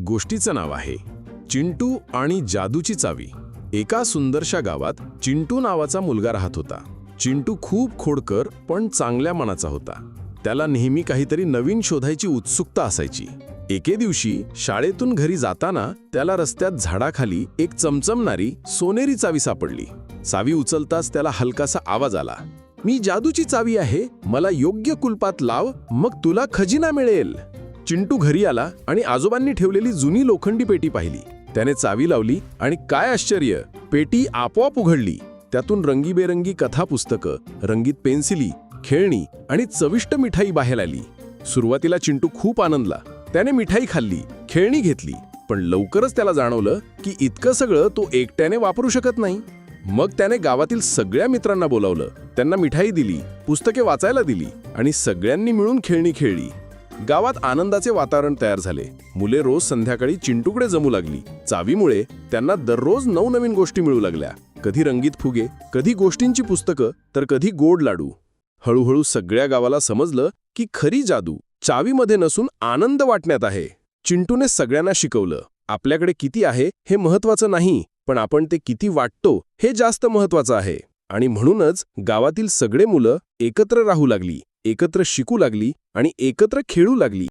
गोष्टीचं नाव आहे चिंटू आणि जादूची चावी. एका सुंदरशा गावात चिंटू नावाचा मुलगा राहत होता. चिंटू खूप खोडकर पण चांगल्या मनाचा होता. त्याला नेहमी काहीतरी नवीन शोधायची उत्सुकता असायची. एके दिवशी शाळेतून घरी जाताना त्याला रस्त्यात झाडाखाली एक चमचमणारी सोनेरी चावी सापडली. चावी उचलताच त्याला हलकासा आवाज आला, "मी जादूची चावी आहे, मला योग्य कुलपात लाव, मग तुला खजिना मिळेल." चिंटू घरी आला आणि आजोबांनी ठेवलेली जुनी लोखंडी पेटी पाहिली. त्याने चावी लावली आणि काय आश्चर्य, पेटी आपोआप उघडली. त्यातून रंगीबेरंगी कथा पुस्तकं, रंगीत पेन्सिली, खेळणी आणि चविष्ट मिठाई बाहेर आली. सुरुवातीला चिंटू खूप आनंदला. त्याने मिठाई खाल्ली, खेळणी घेतली, पण लवकरच त्याला जाणवलं की इतकं सगळं तो एकट्याने वापरू शकत नाही. मग त्याने गावातील सगळ्या मित्रांना बोलावलं, त्यांना मिठाई दिली, पुस्तके वाचायला दिली आणि सगळ्यांनी मिळून खेळणी खेळली. गावात आनंदाचे वातावरण तयार झाले. मुले रोज संध्याकाळी चिंटूकडे जमू लागली. चावीमुळे त्यांना दररोज नवनवीन गोष्टी मिळू लागल्या. कधी रंगीत फुगे, कधी गोष्टींची पुस्तकं, तर कधी गोड लाडू. हळूहळू सगळ्या गावाला समजलं की खरी जादू चावीमध्ये नसून आनंद वाटण्यात आहे. चिंटूने सगळ्यांना शिकवलं, आपल्याकडे किती आहे हे महत्त्वाचं नाही, पण आपण ते किती वाटतो हे जास्त महत्त्वाचं आहे. आणि म्हणूनच गावातील सगळे मुलं एकत्र राहू लागली, एकत्र शिकू लागली आणि एकत्र खेळू लागली.